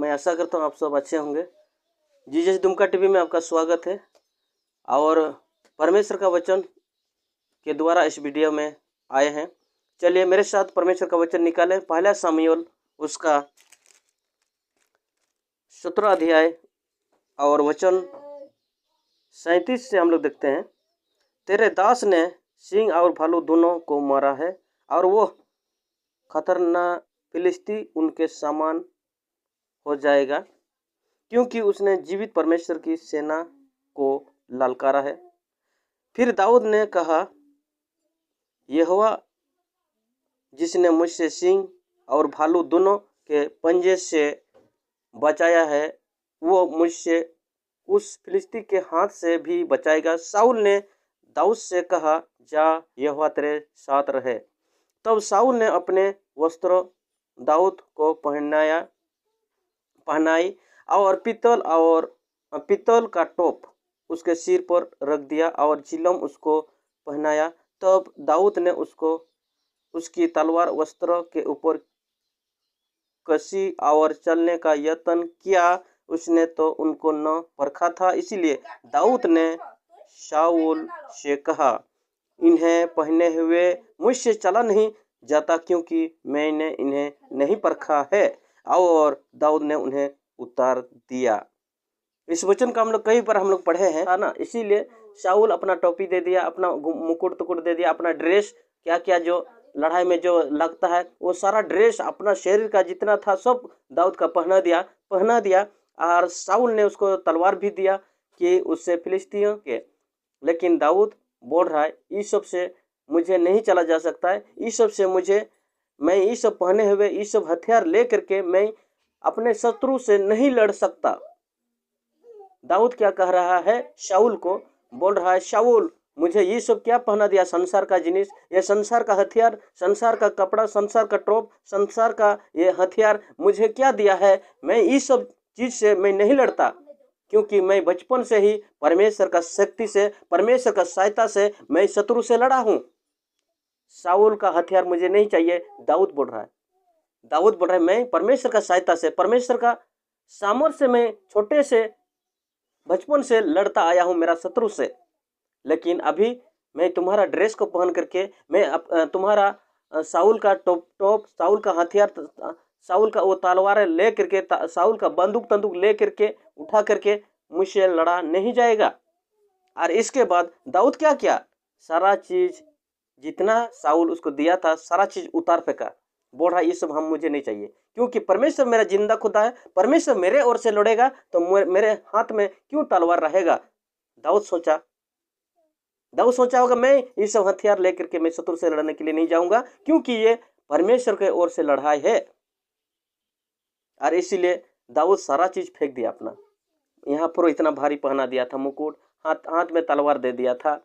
मैं आशा करता हूँ आप सब अच्छे होंगे। जीजस दुमका टीवी में आपका स्वागत है और परमेश्वर का वचन के द्वारा इस वीडियो में आए हैं। चलिए मेरे साथ परमेश्वर का वचन निकालें। पहला सामुएल उसका 17 अध्याय और वचन 37 से हम लोग देखते हैं। तेरे दास ने सिंह और भालू दोनों को मारा है और वो खतरनाक फिलिस्ती उनके समान हो जाएगा, क्योंकि उसने जीवित परमेश्वर की सेना को ललकारा है। फिर दाऊद ने कहा, यहोवा जिसने मुझसे सिंह और भालू दोनों के पंजे से बचाया है, वो मुझसे उस फिलिस्ती के हाथ से भी बचाएगा। शाऊल ने दाऊद से कहा, जा, यहोवा तेरे साथ रहे। तब शाऊल ने अपने वस्त्र दाऊद को पहनाई और पीतल का टोप उसके सिर पर रख दिया और चिलम उसको पहनाया। तब दाऊद ने उसको उसकी तलवार वस्त्र के ऊपर कसी और चलने का यत्न किया। उसने तो उनको न परखा था, इसलिए दाऊद ने शाऊल से कहा, इन्हें पहने हुए मुझसे चला नहीं जाता, क्योंकि मैंने इन्हें नहीं परखा है। और दाऊद ने उन्हें उतार दिया। इस वचन का हम लोग कई बार हम लोग पढ़े हैं, है ना। इसीलिए शाऊल अपना टोपी दे दिया, अपना मुकुट तुकुट दे दिया, अपना ड्रेस क्या क्या जो लड़ाई में जो लगता है वो सारा ड्रेस अपना शरीर का जितना था सब दाऊद का पहना दिया। और शाऊल ने उसको तलवार भी दिया कि उससे फिलिस्तीयों के, लेकिन दाऊद बोल रहा है, इस सब से मुझे नहीं चला जा सकता है। इस सब से मैं इस सब पहने हुए इस सब हथियार ले करके मैं अपने शत्रु से नहीं लड़ सकता। दाऊद क्या कह रहा है, शाऊल को बोल रहा है, शाऊल मुझे ये सब क्या पहना दिया, संसार का जिनिस, ये संसार का हथियार, संसार का कपड़ा, संसार का टोप, संसार का ये हथियार मुझे क्या दिया है। मैं इस सब चीज से मैं नहीं लड़ता, क्योंकि मैं बचपन से ही परमेश्वर का शक्ति से, परमेश्वर का सहायता से मैं शत्रु से लड़ा हूं। शाऊल का हथियार मुझे नहीं चाहिए। दाऊद बोल रहा है मैं परमेश्वर का सहायता से, परमेश्वर का सामर्थ्य से मैं छोटे से बचपन से लड़ता आया हूं मेरा शत्रु से। लेकिन अभी मैं तुम्हारा ड्रेस को पहन करके, मैं तुम्हारा शाऊल का टोप, शाऊल का हथियार, शाऊल का वो तलवार ले करके, शाऊल का बंदूक ले करके उठा करके मुझसे लड़ा नहीं जाएगा। और इसके बाद दाऊद क्या किया, सारा चीज जितना शाऊल उसको दिया था सारा चीज उतार फेंका। बोल रहा ये सब मुझे नहीं चाहिए, क्योंकि परमेश्वर मेरा जिंदा खुदा है, परमेश्वर मेरे ओर से लड़ेगा तो मेरे हाथ में क्यों तलवार रहेगा। दाऊद सोचा होगा, मैं ये सब हथियार लेकर के मैं शत्रु से लड़ने के लिए नहीं जाऊंगा, क्योंकि ये परमेश्वर के ओर से लड़ाई है। और इसीलिए दाऊद सारा चीज फेंक दिया अपना। यहाँ पर इतना भारी पहना दिया था मुकुट, हाथ में तलवार दे दिया था,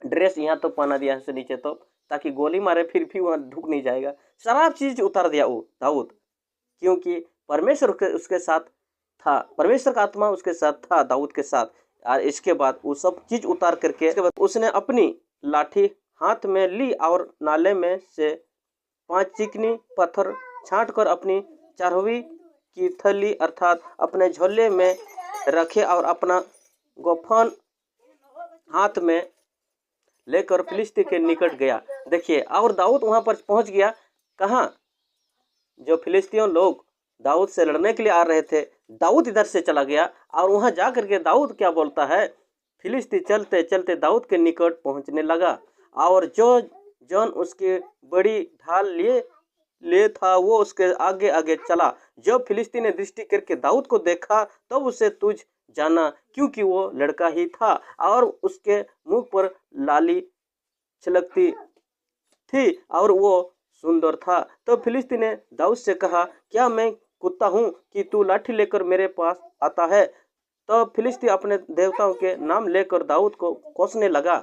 ड्रेस यहाँ तो पहना दिया से नीचे तो, ताकि गोली मारे फिर भी वहां ढुक नहीं जाएगा। सारा चीज उतार दिया वो दाऊद, क्योंकि परमेश्वर उसके साथ था, परमेश्वर का आत्मा उसके साथ था दाऊद के साथ। और इसके बाद वो सब चीज उतार करके इसके बाद उसने अपनी लाठी हाथ में ली और नाले में से 5 चिकनी पत्थर छांट कर अपनी चारवी की थैली अर्थात अपने झोले में रखे और अपना गोफन हाथ में लेकर फिलिस्ती के निकट गया। देखिए, और दाऊद वहां पर पहुंच गया। कहाँ, जो फिलिस्तीयों लोग दाऊद से लड़ने के लिए आ रहे थे, दाऊद इधर से चला गया और वहां जाकर के दाऊद क्या बोलता है, फिलिस्ती चलते चलते दाऊद के निकट पहुंचने लगा और जो जौन उसकी बड़ी ढाल लिए था वो उसके आगे आगे चला। जब फिलिस्ती ने दृष्टि करके दाऊद को देखा तब उसे तुझ जाना, क्योंकि वो लड़का ही था और उसके मुख पर लाली छलकती थी और वो सुंदर था। तो फिलिस्ती ने दाऊद से कहा, क्या मैं कुत्ता हूं कि तू लाठी लेकर मेरे पास आता है। तो फिलिस्ती अपने देवताओं के नाम लेकर दाऊद को कोसने लगा।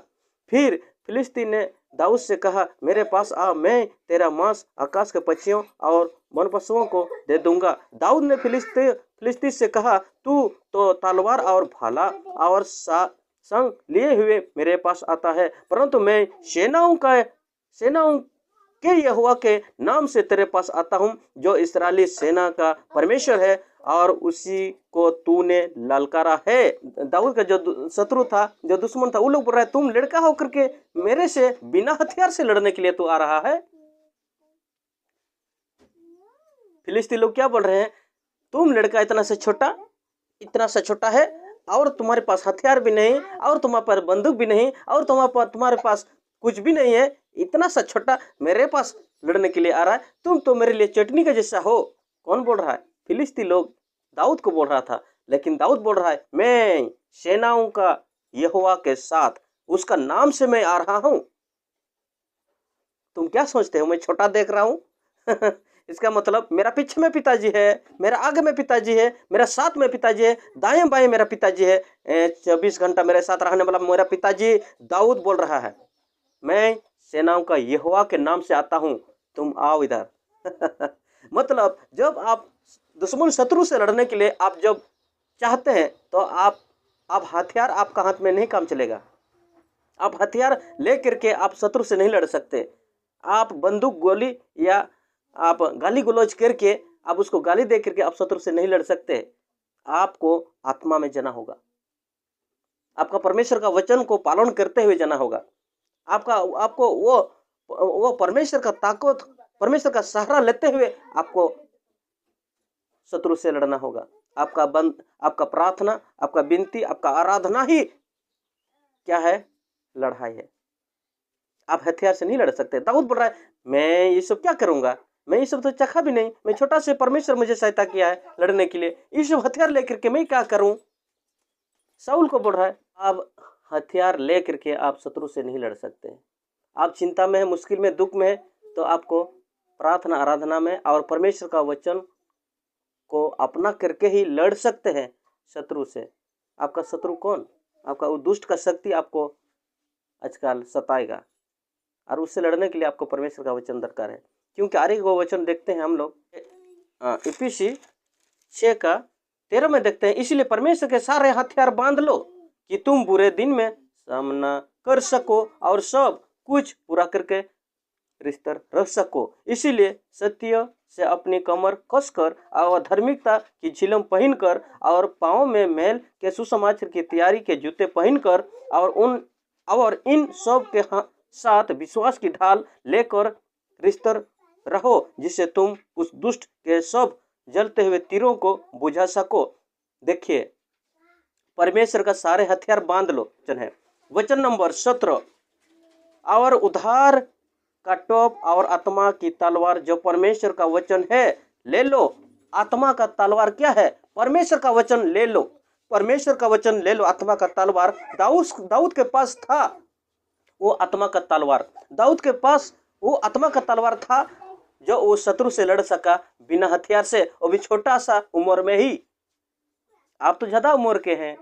फिर फिलिस्ती ने दाऊद से कहा, मेरे पास आ, मैं तेरा मांस आकाश के पक्षियों और वन पशुओं को दे दूंगा। दाऊद ने फिलिस्ती से कहा, तू तो तलवार और भाला और संग लिए हुए मेरे पास आता है, परंतु मैं सेनाओं के यहोवा के नाम से तेरे पास आता हूँ, जो इस्राएली सेना का परमेश्वर है और उसी को तूने ललकारा है। दाऊद का जो शत्रु था, जो दुश्मन था, वो लोग बोल रहे हैं तुम लड़का होकर के मेरे से बिना हथियार से लड़ने के लिए तू आ रहा है। फिलिस्ती लोग क्या बोल रहे हैं, तुम लड़का इतना सा छोटा है और तुम्हारे पास हथियार भी नहीं और तुम्हारे पास बंदूक भी नहीं और तुम्हारे पास कुछ भी नहीं है, इतना सा छोटा मेरे पास लड़ने के लिए आ रहा है, तुम तो मेरे लिए चटनी का जैसा हो। कौन बोल रहा है? फिलिस्ती लोग दाऊद को बोल रहा था, लेकिन दाऊद बोल रहा है मैं सेनाओं का यहोवा के साथ, उसका नाम से मैं आ रहा हूं। तुम क्या सोचते हो मैं छोटा देख रहा हूं? इसका मतलब मेरा पीछे में पिताजी है, मेरा आगे में पिताजी है, मेरा साथ में पिताजी है, दाएं बाएं मेरा पिताजी है, 24 घंटा मेरे साथ रहने वाला मेरा पिताजी। दाऊद बोल रहा है मैं सेनाओं का यहोवा के नाम से आता हूं, तुम आओ इधर। मतलब जब आप दुश्मन शत्रु से लड़ने के लिए आप जब चाहते हैं तो आप हथियार आपका हाथ में नहीं काम चलेगा। आप हथियार लेकर के आप शत्रु से नहीं लड़ सकते। आप बंदूक गोली या आप गाली गलौज करके आप उसको गाली दे करके आप शत्रु से नहीं लड़ सकते। आपको आत्मा में जाना होगा, आपका परमेश्वर का वचन को पालन करते हुए जाना होगा। आपको वो परमेश्वर का ताकत, परमेश्वर का सहारा लेते हुए आपको शत्रु से लड़ना होगा। आपका प्रार्थना, आपका विनती, आपका आराधना ही क्या है? लड़ाई है। आप हथियार से नहीं लड़ सकते। दाऊद बोल रहा है मैं ये सब क्या करूंगा, मैं ये सब तो चखा भी नहीं, मैं छोटा से परमेश्वर मुझे सहायता किया है लड़ने के लिए, ये सब हथियार लेकर के मैं क्या करूं? शाऊल को बोल रहा है आप हथियार लेकर के आप शत्रु से नहीं लड़ सकते। आप चिंता में है, मुश्किल में, दुख में है, तो आपको प्रार्थना आराधना में और परमेश्वर का वचन को अपना करके ही लड़ सकते हैं शत्रु से। आपका शत्रु कौन? आपका वो दुष्ट का शक्ति आपको आजकल सताएगा और उससे लड़ने के लिए आपको परमेश्वर का वचन दरकार है। क्योंकि आगे वो वचन देखते हैं हम लोग, इफिसी 6:13 में देखते हैं, इसलिए परमेश्वर के सारे हथियार बांध लो कि तुम बुरे दिन में सामना कर सको और सब कुछ पूरा करके रिश्तर रख सको। इसीलिए सत्य से अपनी कमर कसकर और धार्मिकता की झिलम पहनकर और पाँव में मेल के सुसमाचार की तैयारी के जूते पहनकर और इन सब के साथ विश्वास की ढाल लेकर रिश्तर रहो, जिससे तुम उस दुष्ट के सब जलते हुए तीरों को बुझा सको। देखिए परमेश्वर का सारे हथियार बांध लो। वचन नंबर 17, और उद्धार का टोप और आत्मा की तलवार जो परमेश्वर का वचन है ले लो। आत्मा का तलवार क्या है? परमेश्वर का वचन ले लो। परमेश्वर का वचन ले लो। आत्मा का तलवार दाऊद के पास था, वो आत्मा का तलवार दाऊद के पास वो आत्मा का तलवार था जो वो शत्रु से लड़ सका बिना हथियार से, वो भी छोटा सा उम्र में ही। आप तो ज्यादा उम्र के हैं,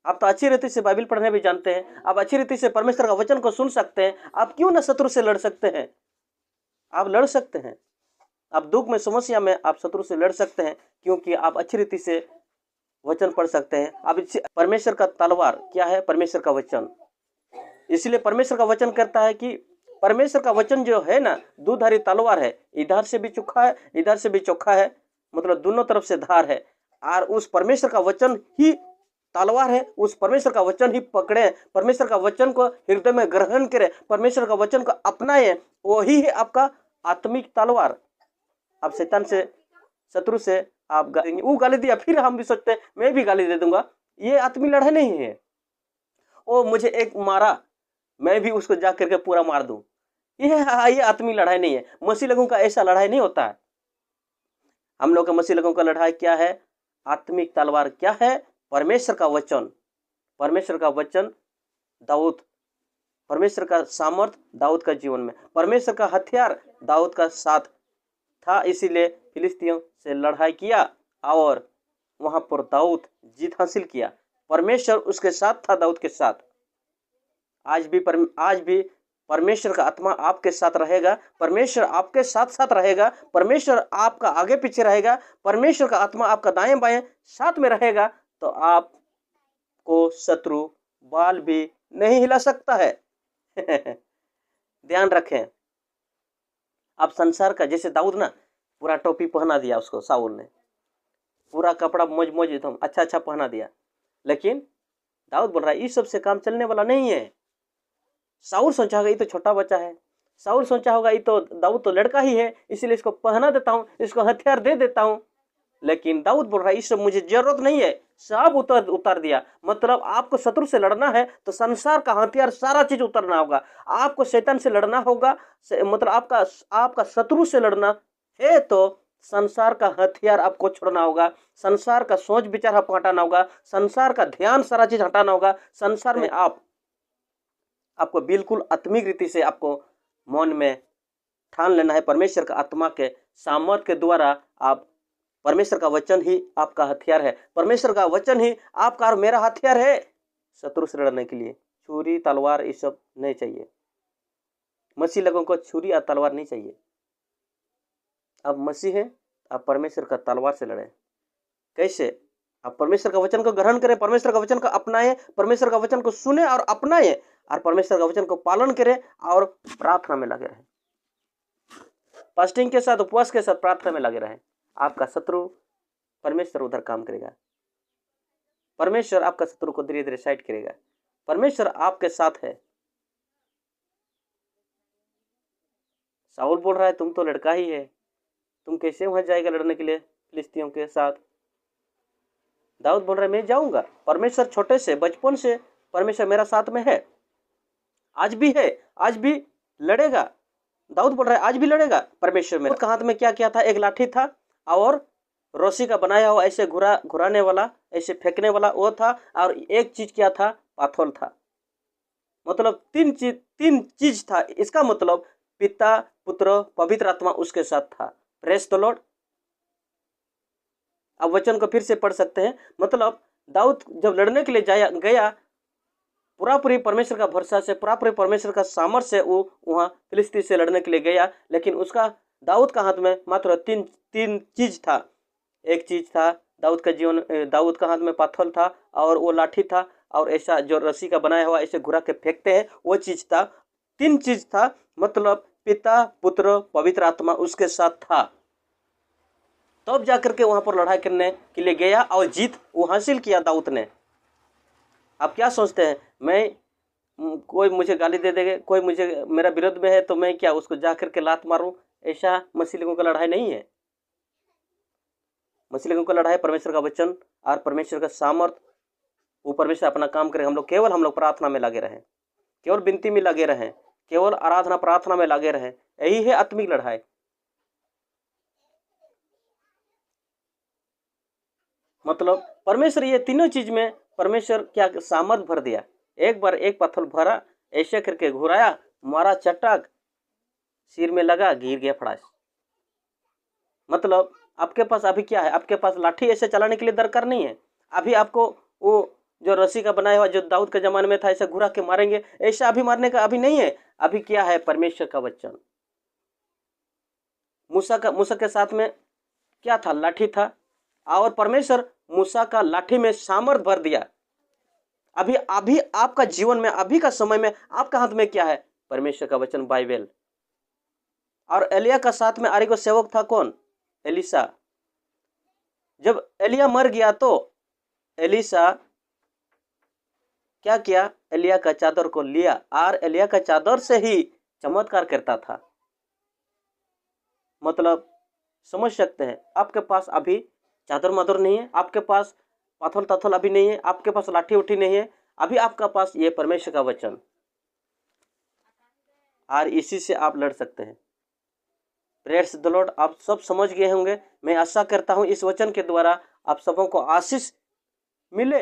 आप तो अच्छी रीति से बाइबल पढ़ने भी जानते हैं, आप अच्छी रीति से परमेश्वर का वचन को सुन सकते हैं, आप क्यों ना शत्रु से लड़ सकते हैं? आप लड़ सकते हैं। आप दुख में, समस्या में आप शत्रु से लड़ सकते हैं, क्योंकि आप अच्छी रीति से वचन पढ़ सकते हैं। आप परमेश्वर का तलवार क्या है? परमेश्वर का वचन। इसलिए परमेश्वर का वचन कहता है कि परमेश्वर का वचन जो है ना, दुधारी तलवार है, इधर से भी चोखा है, इधर से भी चोखा है, मतलब दोनों तरफ से धार है। और उस परमेश्वर का वचन ही तलवार है, उस परमेश्वर का वचन ही पकड़े, परमेश्वर का वचन को हृदय में ग्रहण करें, परमेश्वर का वचन को अपनाएं, वही है आपका आत्मिक तलवार। आप शैतान से, शत्रु से आप वो गाली दिया, फिर हम भी सोचते हैं मैं भी गाली दे दूंगा। ये आत्मिक लड़ाई नहीं है। ओ मुझे एक मारा, मैं भी उसको जा करके पूरा मार दूं, ये आत्मिक लड़ाई नहीं है। मसीह लोगों का ऐसा लड़ाई नहीं होता है। हम लोग का मसीह लोगों का लड़ाई क्या है? आत्मिक तलवार क्या है? परमेश्वर का वचन। परमेश्वर का वचन दाऊद, परमेश्वर का सामर्थ दाऊद का जीवन में, परमेश्वर का हथियार दाऊद का साथ था, इसीलिए फिलिस्तियों से लड़ाई किया और वहां पर दाऊद जीत हासिल किया। परमेश्वर उसके साथ था, दाऊद के साथ। आज भी परमेश्वर का आत्मा आपके साथ रहेगा, परमेश्वर आपके साथ साथ रहेगा, परमेश्वर आपका आगे पीछे रहेगा, परमेश्वर का आत्मा आपका दाएं बाएं साथ में रहेगा, तो आपको शत्रु बाल भी नहीं हिला सकता है। ध्यान रखें। आप संसार का, जैसे दाऊद ना पूरा टोपी पहना दिया उसको शाऊल ने, पूरा कपड़ा मोज एकदम अच्छा अच्छा पहना दिया। लेकिन दाऊद बोल रहा है इस सब से काम चलने वाला नहीं है। साउल सोचा होगा ये तो छोटा बच्चा है, साउल सोचा होगा ये तो दाऊद तो लड़का ही है, इसलिए इसको पहना देता हूँ, इसको हथियार दे देता हूँ। लेकिन दाऊद बोल रहा है इस सब मुझे जरूरत नहीं है, सब उतार दिया। मतलब आपको शत्रु से लड़ना है तो संसार का हथियार सारा चीज उतरना होगा। आपको शैतान से लड़ना होगा, मतलब आपका शत्रु से लड़ना है तो संसार का हथियार आपको छोड़ना होगा, संसार का सोच विचार आपको हटाना होगा, संसार का ध्यान सारा चीज हटाना होगा। संसार में आपको बिल्कुल आत्मिक रीति से आपको मन में ठान लेना है। परमेश्वर का आत्मा के सामर्थ के द्वारा आप, परमेश्वर का वचन ही आपका हथियार है, परमेश्वर का वचन ही आपका और मेरा हथियार है शत्रु से लड़ने के लिए। छुरी तलवार ये सब नहीं चाहिए, मसीह लोगों को छुरी और तलवार नहीं चाहिए। अब मसीह है, आप परमेश्वर का तलवार से लड़े। कैसे? आप परमेश्वर का वचन को ग्रहण करें, परमेश्वर का वचन को अपनाएं, परमेश्वर का वचन को सुने और अपनाएं, और परमेश्वर का वचन को पालन करें और प्रार्थना में लगे रहें, फास्टिंग के साथ, उपवास के साथ प्रार्थना में लगे रहें। आपका शत्रु, परमेश्वर उधर काम करेगा, परमेश्वर आपका शत्रु को धीरे धीरे साइड करेगा, परमेश्वर आपके साथ है। साउल बोल रहा है तुम तो लड़का ही है, तुम कैसे वहां जाएगा लड़ने के लिए फिलिस्तियों के साथ? दाऊद बोल रहा है मैं जाऊंगा, परमेश्वर छोटे से बचपन से परमेश्वर मेरा साथ में है, आज भी है, आज भी लड़ेगा। दाऊद बोल रहा है आज भी लड़ेगा परमेश्वर में। उसके हाथ में क्या क्या था? एक लाठी था और रस्सी का बनाया हुआ ऐसे घुराने वाला, ऐसे फेंकने वाला वो था, और एक चीज क्या था? पाथर था। मतलब तीन चीज था। इसका मतलब पिता, पुत्र, पवित्र आत्मा उसके साथ था। Praise the Lord. अब वचन को फिर से पढ़ सकते हैं। मतलब दाऊद जब लड़ने के लिए गया, पूरी परमेश्वर का भरोसा से, पूरी परमेश्वर का सामर्थ्य से वो वहां फिलिस्ती से लड़ने के लिए गया। लेकिन उसका, दाऊद का हाथ में मात्र तीन चीज था। एक चीज था दाऊद का हाथ में पाथर था, और वो लाठी था, और ऐसा जो रस्सी का बनाया हुआ ऐसे घुरा के फेंकते हैं वो चीज था। तीन चीज था। मतलब पिता, पुत्र, पवित्र आत्मा उसके साथ था। तब जाकर के वहां पर लड़ाई करने के लिए गया और जीत वो हासिल किया दाऊद ने। आप क्या सोचते हैं? कोई मुझे गाली दे देगा, कोई मुझे मेरा विरोध में है तो मैं क्या उसको जाकर के लात मारूं? ऐसा मसीह लोगों का लड़ाई नहीं है। मसीह लोगों का लड़ाई परमेश्वर का वचन और परमेश्वर का सामर्थ, वो परमेश्वर अपना काम करे। हम लोग प्रार्थना में लगे रहें, केवल विनती में लगे रहें, केवल आराधना प्रार्थना में लगे रहें। यही है आत्मिक लड़ाई। मतलब परमेश्वर ये तीनों चीज में परमेश्वर क्या सामर्थ भर दिया। एक बार एक पत्थर भरा, ऐसे करके घुराया, मारा चटक, सिर में लगा, गिर गया फड़ास। मतलब आपके पास अभी क्या है? आपके पास लाठी ऐसे चलाने के लिए दरकार नहीं है। अभी आपको वो जो रस्सी का बनाया हुआ जो दाऊद के जमाने में था ऐसे घुरा के मारेंगे, ऐसा अभी मारने का अभी नहीं है। अभी क्या है? परमेश्वर का वचन। मूसा के साथ में क्या था? लाठी था, और परमेश्वर मूसा का लाठी में सामर्थ भर दिया। अभी आपका जीवन में, अभी का समय में आपका हाथ में क्या है? परमेश्वर का वचन, बाइबल। और एलिया का साथ में आरिगो सेवक था कौन? एलिसा। जब एलिया मर गया तो एलिसा क्या किया? एलिया का चादर को लिया और एलिया का चादर से ही चमत्कार करता था। मतलब समझ सकते हैं, आपके पास अभी चादर मादर नहीं है, आपके पास पाथल ताथल अभी नहीं है, आपके पास लाठी उठी नहीं है, अभी आपका पास ये परमेश्वर का वचन, और इसी से आप लड़ सकते हैं। Prayers the Lord. आप सब समझ गए होंगे। मैं आशा करता हूं इस वचन के द्वारा आप सबों को आशीष मिले।